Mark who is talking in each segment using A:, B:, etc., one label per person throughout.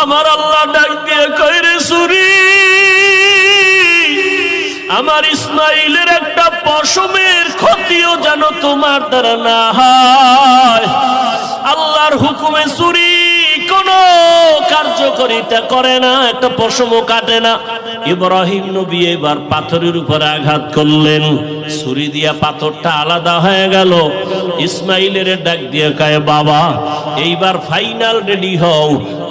A: আমার আল্লাহ ডাক দিয়ে কয়, রে ছুরি, আমার ইসমাইলের একটা পশমের ক্ষতিও যেন তোমার দ্বারা না হয়। আল্লাহর হুকুমে ছুরি কোনো কার্যকারিতা করে না, একটা পশমও কাটে না। ইব্রাহিম নবী এবার পাথরের উপরে আঘাত করলেন, ছুরি দিয়া পাথরটা আলাদা হয়ে গেল। ইসমাইলের ডাক দিয়ে কয়, বাবা এইবার ফাইনাল রেডি হও,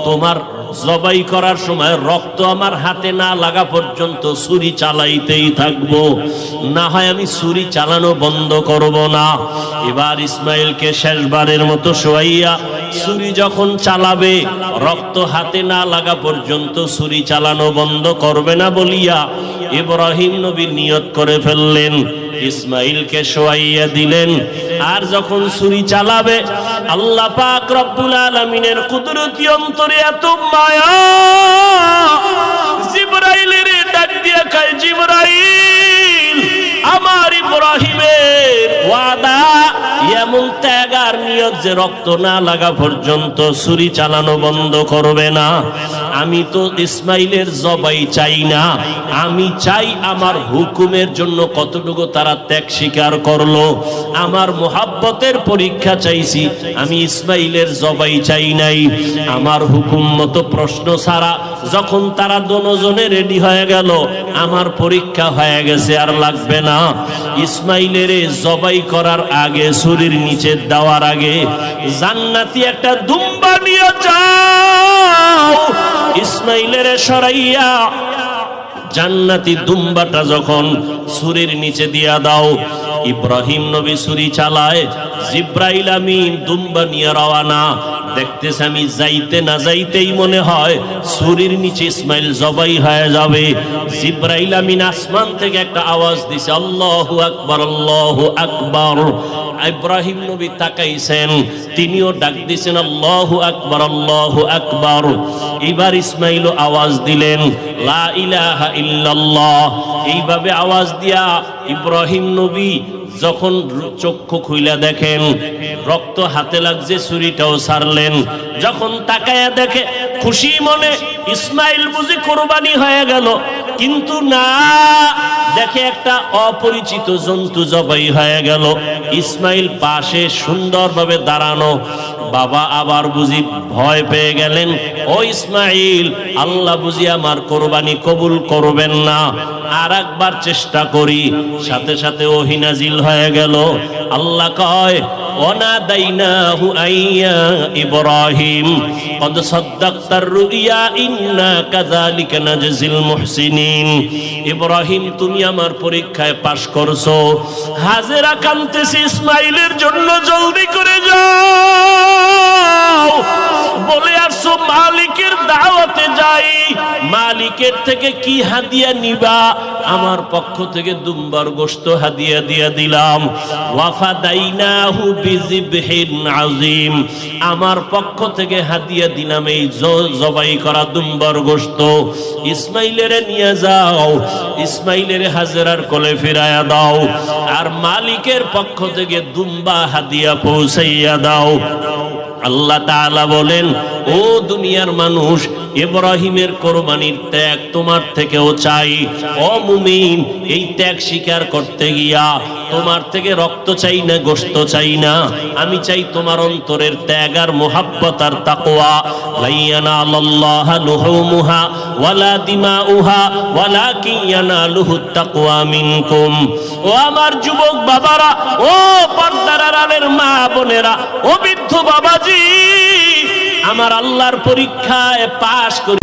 A: তোমার জবাই করার সময় রক্ত আমার হাতে না লাগা পর্যন্ত ছুরি চালাইতেই থাকবো, না হয় আমি ছুরি চালানো বন্ধ করব না। এবার ইসমাইলকে শেষবারের মতো শোয়াইয়া ছুরি যখন চালাবে, রক্ত হাতে না লাগা পর্যন্ত ছুরি চালানো বন্ধ করবে না বলিয়া ইব্রাহিম নবী নিয়ত করে ফেললেন। ইসমাইলকে শোয়াইয়া দিলেন, আর যখন ছুরি চালাবে, আল্লাহ পাক রব্বুল আলামিনের কুদরতি অন্তরে এত মায়া, জিবরাইলের ডাক দিয়ে কয়, জিবরাইল, আমার ইব্রাহিমের ওয়াদা, এমন ত্যাগ আর নিয়ত যে রক্ত না লাগা পর্যন্ত ছুরি চালানো বন্ধ করবে না। আমি তো ইসমাইলের জবাই চাই না, আমি চাই আমার হুকুমের জন্য কতটুকু তারা ত্যাগ স্বীকার করলো। আমার মোহাব্বতের পরীক্ষা চাইছি, আমি ইসমাইলের জবাই চাই নাই। আমার হুকুম মতো প্রশ্ন ছাড়া যখন তারা দুজনে রেডি হয়ে গেল, আমার পরীক্ষা হয়ে গেছে, আর লাগবে না। ইসমাইলের জবাই করার আগে, ছুরির নিচে দেওয়ার আগে, জান্নাতি একটা দুম্বা নিয়ে যাও, ইসমাইলের সরাইয়া জান্নাতি দুম্বাটা যখন ছুরির নিচে দিয়া দাও। ইব্রাহিম নবী ছুরি চালায়, জিব্রাইল আমিন দুম্বা নিয়ে রওয়ানা। দেখতেছে আমি যাইতে না যাইতেই মনে হয় ছুরির নিচে ইসমাইল জবাই হয়ে যাবে। জিব্রাইল আমিন আসমান থেকে একটা আওয়াজ দিছে, আল্লাহু আকবার, আল্লাহু আকবার। ইব্রাহিম নবী তাকাইছেন, তিনিও ডাক দিছেন, আল্লাহু আকবার, আল্লাহু আকবার। এবার ইসমাইলও আওয়াজ দিলেন, লা ইলাহা ইল্লাল্লাহ। এইভাবে আওয়াজ দিয়া ইব্রাহিম নবী যখন চক্ষু খুইলা দেখেন রক্ত হাতে লাগছে, ছুরিটাও ছাড়লেন। যখন তাকায়া দেখে, খুশি মনে ইসমাইল বুঝি কোরবানি হয়ে গেল, কিন্তু না, দেখে একটা অপরিচিত জন্তু জবাই হয়ে গেল। ইসমাইল পাশে সুন্দরভাবে দাঁড়ানো। বাবা আবার বুঝি ভয় পেয়ে গেলেন, ও ইসমাইল, আল্লাহ বুঝি আমার কোরবানি কবুল করবেন না, আর একবার চেষ্টা করি। সাথে সাথে ওহী নাজিল হয়ে গেল। আল্লাহ কয়, ওয়ানাদাইনাহু আইয়া ইব্রাহিম কদ সাদ্দাকতার রুইয়া ইন্না কাযালিকা নাজজিল মুহসিনিন। ইব্রাহিম, তুমি আমার পরীক্ষায় পাশ করছো। হাজেরা কাঁদতেছে ইসমাইলের জন্য, জলদি করে যাও। বলে আসছো মালিকের দাওয়াতে যাই, মালিকের থেকে কি হাদিয়া নিবা? আমার পক্ষ থেকে দুম্বার গোশত হাদিয়া দিয়া দিলাম। ওয়াফাদাইনাহু বিযিবহিন আযীম, আমার পক্ষ থেকে হাদিয়া দিলাম এই জবাই করা দুম্বার গোশত। ইসমাইলের নিয়ে যাও, ইসমাইলের হাজেরার কোলে ফিরায়া দাও, আর মালিকের পক্ষ থেকে দুম্বা হাদিয়া পৌঁছাইয়া দাও। আল্লাহ তাআলা বলেন, ও দুনিয়ার মানুষ, ইব্রাহিমের কোরবানির ত্যাগ তোমার থেকেও চাই। ও মুমিন, এই ত্যাগ স্বীকার করতে গিয়া তোমার থেকে রক্ত চাই না, গোশত চাই না, আমি চাই তোমার অন্তরের ত্যাগ আর মুহাব্বত আর তাকওয়া। লা ইয়ানালাল্লাহু লুহুমুহা ওয়ালা দিমাউহা ওয়ালাকিন ইয়ানালুহুত তাকওয়া মিনকুম। ও আমার যুবক বাবারা, ও পর্দার আড়ালের মা বোনেরা, ও বৃদ্ধ বাবাজি, আমার আল্লাহর পরীক্ষায় পাশ করে